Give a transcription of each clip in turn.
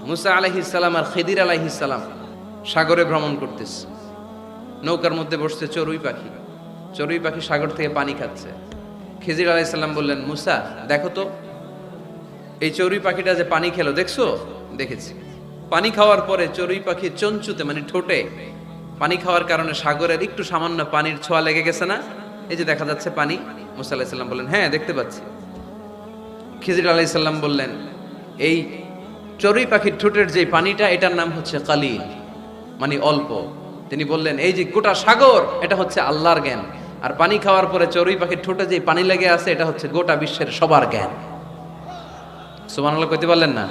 মুসা আলাইহিস সালাম আর খিদির আলাইহিস সালাম সাগরে ভ্রমণ করতেছে। নৌকার মধ্যে বসছে চড়ুই পাখি। চড়ুই পাখি সাগর থেকে পানি খাচ্ছে। খিজির আলাইহিস সালাম বললেন, মুসা দেখো তো এই চড়ুই পাখিটা যে পানি খেলো, দেখছো? দেখেছি। পানি খাওয়ার পরে চড়ুই পাখির চঞ্চুতে মানে ঠোঁটে পানি খাওয়ার কারণে সাগরের একটু সামান্য পানির ছোঁয়া লেগে গেছে না? এই যে দেখা যাচ্ছে পানি। মুসা আলাইহিস সালাম বললেন, হ্যাঁ দেখতে পাচ্ছি। খিজির আলাইহিস সালাম বললেন, এই চড়ুই পাখির ঠোঁটের যে পানিটা, এটার নাম হচ্ছে কালিল, মানে অল্প। তিনি বললেন, এই যে গোটা সাগর এটা হচ্ছে আল্লাহর জ্ঞান, আর পানি খাওয়ার পরে চড়ুই পাখির ঠোঁটে যে পানি লেগে আছে এটা হচ্ছে গোটা বিশ্বের সবার জ্ঞান। সুবহানাল্লাহ কইতে পারলেন না?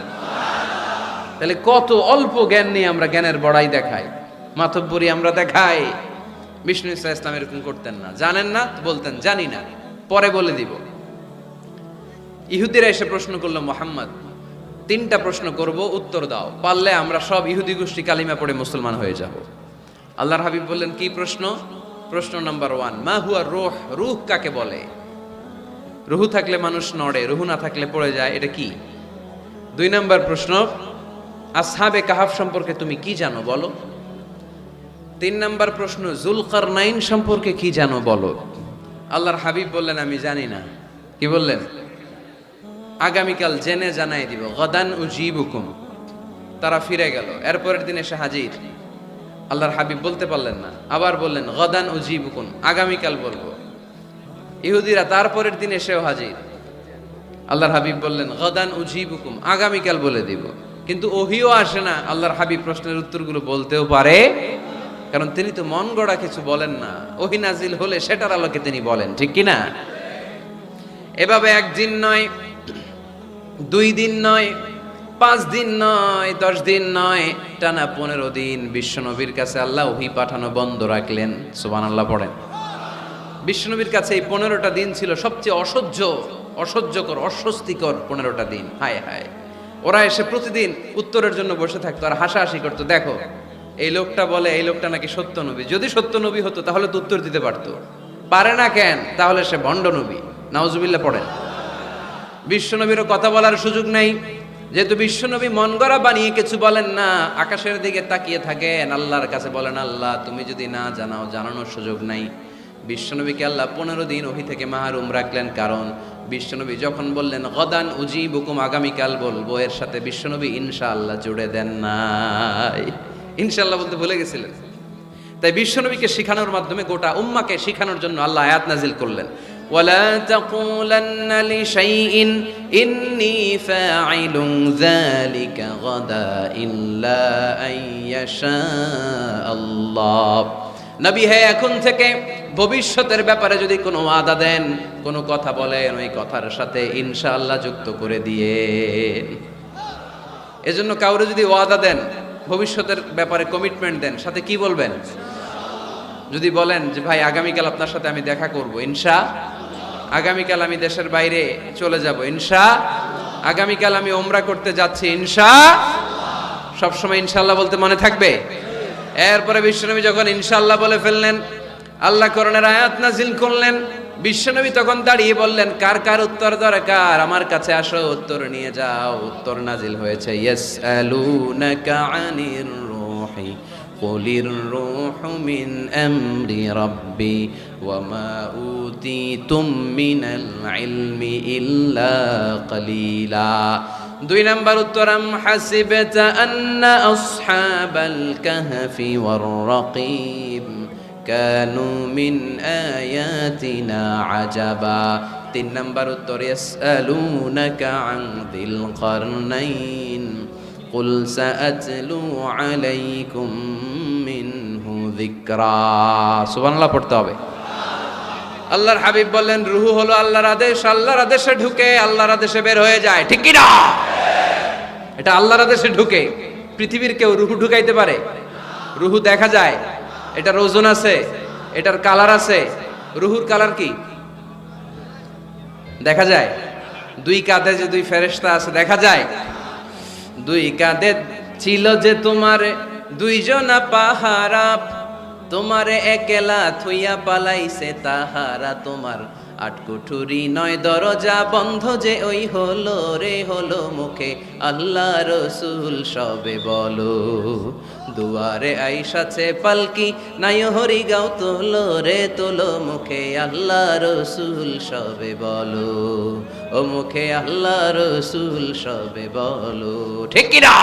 তাহলে কত অল্প জ্ঞান নিয়ে আমরা জ্ঞানের বড়াই দেখাই, মাতব্বরি আমরা দেখাই। বিষ্ণু ইসা ইসলাম এরকম করতেন না। জানেন না বলতেন জানি না, পরে বলে দিব। ইহুদিরা এসে প্রশ্ন করলো, মুহাম্মদ 3টা প্রশ্ন করব, উত্তর দাও, পারলে আমরা সব ইহুদি গোষ্ঠী কালিমা পড়ে মুসলমান হয়ে যাব। আল্লাহর হাবিব বললেন, কি প্রশ্ন? প্রশ্ন নাম্বার 1, মা হুয়া রূহ, রূহ কাকে বলে? রূহ থাকলে মানুষ নড়ে, রূহ না থাকলে পড়ে যায়, এটা কি? 2 নাম্বার প্রশ্ন, আসহাবে কাহাফ সম্পর্কে তুমি কি জানো বলো। 3 নাম্বার প্রশ্ন, যুলকারনাইন সম্পর্কে কি জানো বলো। আল্লাহর হাবিব বললেন, আমি জানি না। কি বললেন? আগামীকাল জেনে জানাই দিব। গদান উজিবুকুম। তারা ফিরে গেল। এরপরের দিন এসে হাজির। আল্লাহর হাবিব বলতে পারলেন না, আবার বললেন গদান উজিবুকুম, আগামীকাল বলবো। ইহুদিরা তারপরের দিন এসেও হাজির। আল্লাহর হাবিব বললেন গদান উজিবুকুম, আগামীকাল বলে দিব। কিন্তু ওহিও আসে না, আল্লাহর হাবিব প্রশ্নের উত্তরগুলো বলতেও পারে, কারণ তিনি তো মন গড়া কিছু বলেন না। ওহি নাজিল হলে সেটার আলোকে তিনি বলেন, ঠিক কি না? এভাবে 1 দিন নয়, 2 দিন নয়, 5 দিন নয়, 10 দিন নয়, টানা 15 দিন বিশ্বনবীর কাছে আল্লাহ ওহী পাঠানো বন্ধ রাখলেন। সুবহানাল্লাহ পড়েন। বিশ্বনবীর কাছে এই 15টা দিন ছিল সবচেয়ে অসহ্যকর, অস্বস্তিকর 15টা দিন। হায় হায়, ওরা এসে প্রতিদিন উত্তরের জন্য বসে থাকতো আর হাসাহাসি করতো। দেখো এই লোকটা বলে এই লোকটা নাকি সত্য নবী। যদি সত্য নবী হতো তাহলে তো উত্তর দিতে পারতো, পারে না কেন? তাহলে সে ভণ্ড নবী। নাউজুবিল্লাহ পড়েন। বিশ্বনবীরও কথা বলার সুযোগ নেই, যেহেতু বিশ্বনবী মন গড়া বানিয়ে কিছু বলেন না, আকাশের দিকে তাকিয়ে থাকেন, আল্লাহর কাছে বলেন, আল্লাহ তুমি যদি না জানাও, জানানোর সুযোগ নাই। বিশ্বনবীকে আল্লাহ 15 দিন ওহী থেকে মাহরুম রাখলেন, কারণ বিশ্বনবী যখন বললেন গদান উজিবুকুম, আগামীকাল বলবো, এর সাথে বিশ্বনবী ইনশাআল্লাহ জুড়ে দেন নাই। ইনশাআল্লাহ বলতে ভুলে গেছিলেন। তাই বিশ্বনবীকে শিখানোর মাধ্যমে গোটা উম্মাকে শিখানোর জন্য আল্লাহ আয়াত নাজিল করলেন, ওয়ালা তাকুলান্না লিশাইইন ইন্নী ফাঈলুন যালিকা গাদা ইল্লা আইয়াশা আল্লাহ। নবী হে, এখন থেকে ভবিষ্যতের ব্যাপারে যদি কোনো ওয়াদা দেন, কোনো কথা বলেন, ওই কথার সাথে ইনশাআল্লাহ যুক্ত করে দিয়েন। এজন্য কাউরে যদি ওয়াদা দেন, ভবিষ্যতের ব্যাপারে কমিটমেন্ট দেন, সাথে কি বলবেন? যদি বলেন যে ভাই আগামীকাল আপনার সাথে আমি দেখা করব, ইনশা, আগামীকাল আমি দেশের বাইরে চলে যাব, ইনশা, আগামীকাল আমি ওমরা করতে যাচ্ছি, ইনশা, সবসময় ইনশাআল্লাহ বলতে মনে থাকবে। এরপরে বিশ্বনবী যখন ইনশাআল্লাহ বলে ফেললেন, আল্লাহ কোরআনের আয়াত নাজিল করলেন। বিশ্বনবী তখন দাঁড়িয়ে বললেন, কার কার উত্তর দরকার আমার কাছে আসো, উত্তর নিয়ে যাও। উত্তর নাজিল হয়েছে, ইয়াসআলুনাকা আনির রূহি কুলির রূহু মিন আমরি রাব্বি ওয়া মা উতিতুম মিনাল ইলমি ইল্লা কালিলা। 2 নাম্বার উত্তর, আম হাসিবতা আন্না আসহাবাল কাহফি ওয়ার রাকিব কানু মিন আয়াতিনা আজাবা। 3 নাম্বার উত্তর, ইয়াসআলুনাকা আন যিল কারনাইন কুল সাআতলু আলাইকুম মিনহু যিকরা। সুবহানাল্লাহ পড়তে হবে। আল্লাহর হাবিব বললেন, রূহ হলো আল্লাহর আদেশ, আল্লাহর আদেশে ঢুকে আল্লাহর আদেশে বের হয়ে যায়, ঠিক কি না? এটা আল্লাহর আদেশে ঢুকে। পৃথিবীর কেউ রূহ ঢুকাইতে পারে? রূহ দেখা যায়, এটার ওজন আছে, এটার কালার আছে। রূহুর কালার কি দেখা যায়? 2 কাঁধে যে 2 ফেরেশতা আছে দেখা যায়? 2 কাঁধে ছিল যে তোমার 2 জনা পাহারা, তোমারে একলা থুইয়া পালাইছে তাহারা, তোমার আট কুঠুরি নয় দরজা বন্ধ যে ওই হলো রে হলো মুখে আল্লাহ রসুল সবে বলো দুয়ারে আইসাছে পালকি নাই হরি গাও তোলো রে তোলো মুখে আল্লাহ রসুল সবে বলো ও মুখে আল্লাহ রসুল সবে বলো ঠিক কিনা